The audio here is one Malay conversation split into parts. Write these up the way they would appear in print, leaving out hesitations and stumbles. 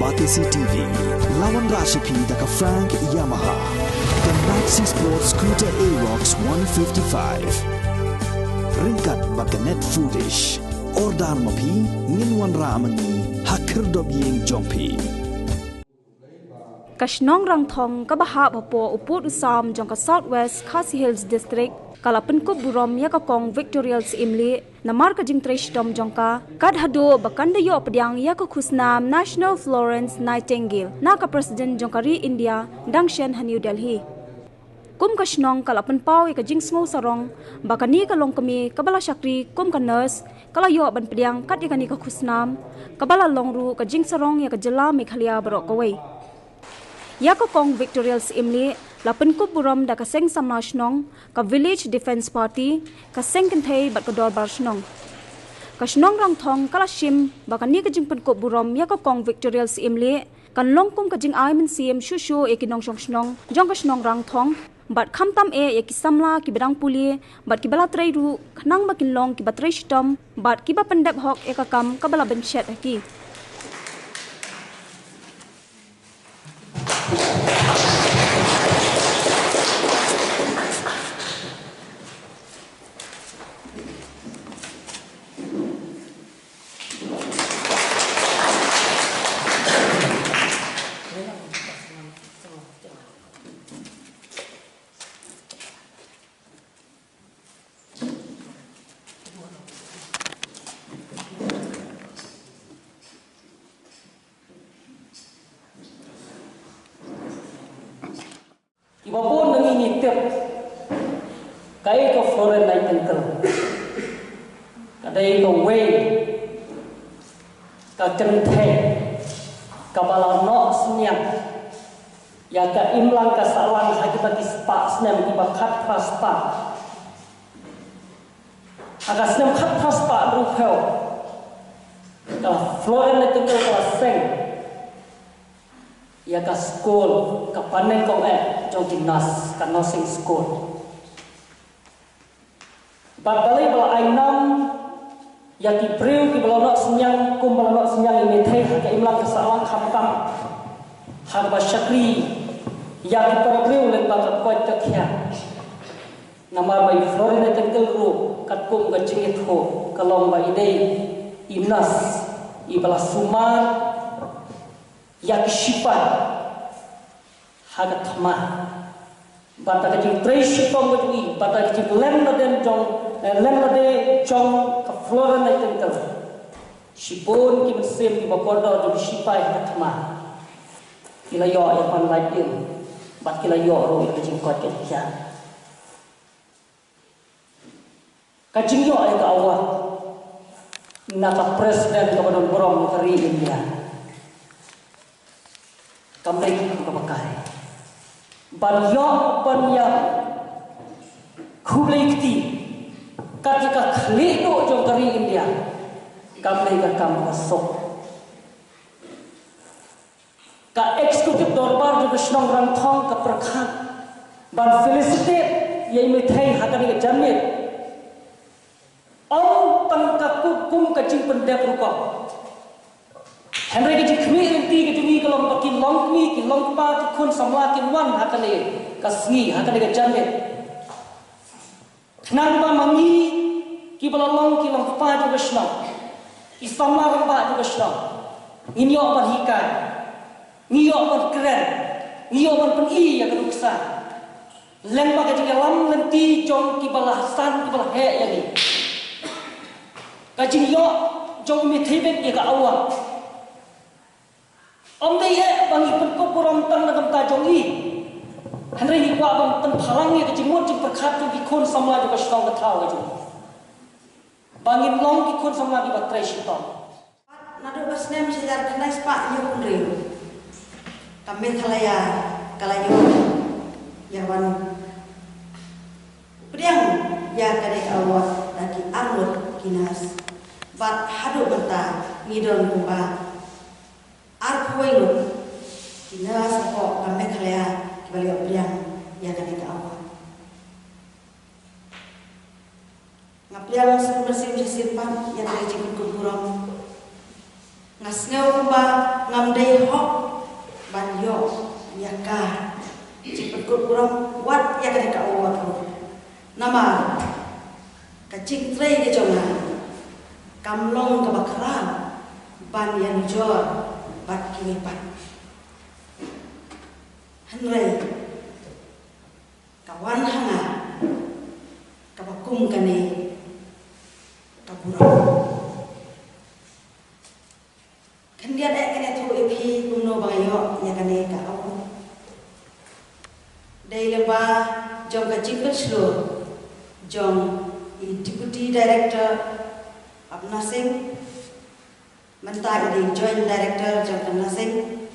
Batisi TV, lawan Rashipi daka Frank Yamaha, dan Maxi Sports Scooter Aerox 155. Ringkat baganet foodish, ordar mapi, nginwan ramani, hakir dobyeng jompi. Kashnong rang thong kabaha bapo uput usam jong ka Southwest Khasi Hills District kala penkup burom ya ka kong Victorials Imli namar ka jing tresh dom jongka kad hado bakanda yo pediang ya ka khusnam National Florence Nightingale na ka President jongkari India Dangshan New Delhi kum kashnong kala penpau ya ka jing smo sarong bakani ka long kami kabala shakri kum ka nurse kala yo ban pediang kad ya ka khusnam kabala longru ka jing sarong ya ka jela Meghalaya barok kawai Yako kong Victorials Imli lapen kup buram da kaseng samnashnong ka Village Defence Party kaseng kenthai bat kodor barshnong kashnong rang thong kala shim bakani ka jing pen kup buram yako kong Victorials Imli kan longkum ka jing ai men sim shushu ekinong shongshnong jong kashnong rang thong bat khamtam e ekisamla ki bedang puli bat ki bala trai ru khnang bakin long ki batrai stom bat ki ba pendap hok ekakam kabala benchet aki Ibapun nangingi tiap kai ko Florence Nightingale kadai ko way ka cengthe ka balano senyap ya ka imlang ka salang hagi bagi spa snem di bakat paspa aga snem khat paspa rupel ka Florence Nightingale ka seng ya ka school ka paneng ko jong gimnas ka nursing school balai bala ainam ya ki priu ki bala nak senyang kum bala nak senyang ini thai ka imlang ka salang khamtam har ba shakri ya ki priu len ba ka ta khya namar bai Florence Nightingale ru kat kum ga chingit ho kalong ba idei inas ibala sumar yak shipan hagat ma bata ka jing trace pom ko ni bata ka jing lem na den jong ka Florence Nightingale shipon ki mesem ki bakodo do shipai hagat ma kila yo ya pan lai din bat kila yo ro ka jing kot ke kya ka jing yo ai ka awa na ka president ka badon borom kari India kamai ka bakai ban yo ban ya khulekti katika khleno jo kari India kamai ka kam sok ka executive dorbar jo snong rang thong ka prakhat ban felicitate ye mithai hakani ka jamit om tang ka kum ka jing pendep ruko Henry ke khmi enti ke tumi kalong bakin long mi ki long pa ki khun samla ki wan hakane kasni hakane ke jame nan ba mangi ki bala long ki long pa ju besna ki samla ram ba ju besna inyo ban hikai niyo ban keren niyo ban pen i ya kaduksa len ba ke lam lenti jong ki bala san ki bala he ya ni ka jing yo jong mi thibet ya ka awa Om dei bang ipun ko puram tang nagam ta jongi Henry hi kwa bang tan phalang ye ke mot jing prakhat jong ki khon samla jo ka shtong ka thau ka jong bangin long ki khon samla ki batrai shitong nadu basnem sejar kena spa yo kunri kami Meghalaya kalayo yawan priang ya kade awat lagi armut kinas bat hadu benta ngidon kumba arpuing kina sako kami Meghalaya kibali priang ya kade awat ngapriang bersih simpan yang dari cikun kuburam ngasngeu kumba ngamdei hok ban yo yaka cipekut kurang wat ya kada ka awat nama kacing trei ke jonga kamlong ke bakra ban yan jor bat kini pat hanrei kawan hanga kabakum kane kaburo kan dia ada kene tu epi kumno bangayo ya kane ka awu dai leba jong ka cipet slo jong Deputy Director of Nursing, mentah di Joint Director Jong Nursing,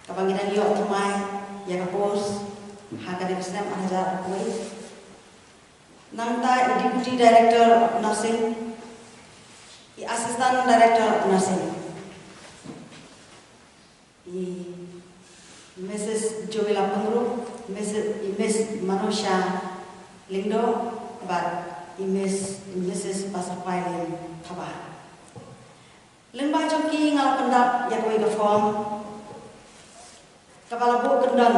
kapangiran yo tumai ya kapos, hakade kesem anajar kuai. Nangta Deputy Director of Nursing, Assistant Director of Nursing, Mrs. Joela Pengru, Miss Manusha Lindo, but Mrs. Pasapailen Thaba. Lembah joki ngal pendap ya koi ke form. Kepala bu kendon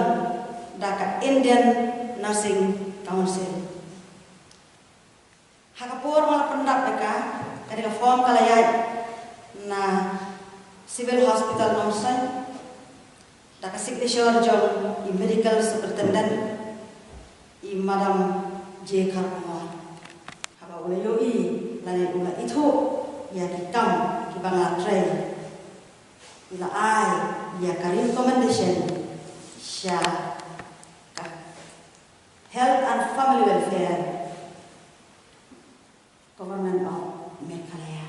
daka Indian Nursing Council. Hakapur ngal pendap deka kadika form kalayat na Civil Hospital Nomsan daka signature jong medical superintendent Madam J. Karma. Haba ule yoi lani ula itu ya dikam ki bangla tray. Ila ai ya ka recommendation sya ka Health and Family Welfare Government of Meghalaya.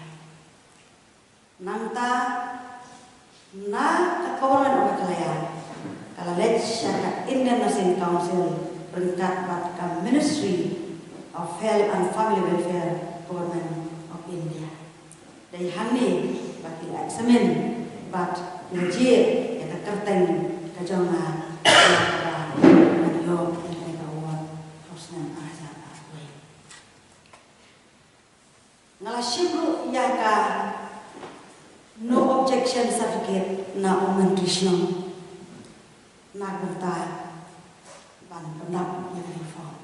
Nangta na ka Government of Meghalaya kala let sya ka Indian Nursing Council peringkat batkan Ministry of Health and Family Welfare Government of India. Dari hani bagi eksamen bat ngejir ya kerteng kajonga ya menyo yang kawat husnan azab akwai. Ngalasibru ya ka no objection certificate na Oman Krishna na berta ban pendap yang reform.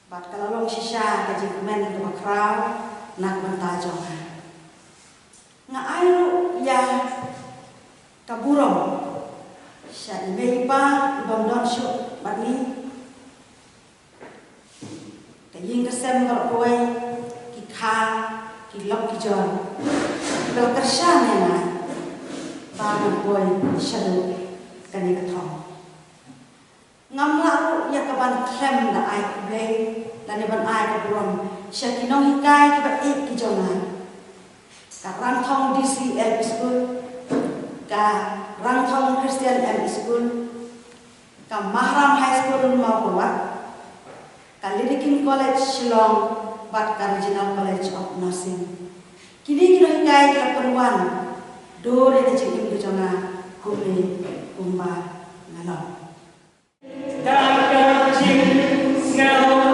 Bat kalau long sisa kaji kemen ke bakrau nak bertajong. Nga ayo yang kaburong sa imeipa ibang donsyo bat ni kaying kesem berkuai kikha kilok kijon kalau kersan ya na bangun kuai syadu kani ketong. Ngam lalu ya kaban klem da ai blay dan ban ai ka buron sya kinong hikai ka ik ki jonga ka Rangthong DCL School ka Rangthong Christian M School ka Mahram High School Mapua ka Lidkin College Shillong bat ka Regional College of Nursing kini kinong hikai ka peruan dore de cikin ki jonga kuli kumba ngalong. Dagang jing ngau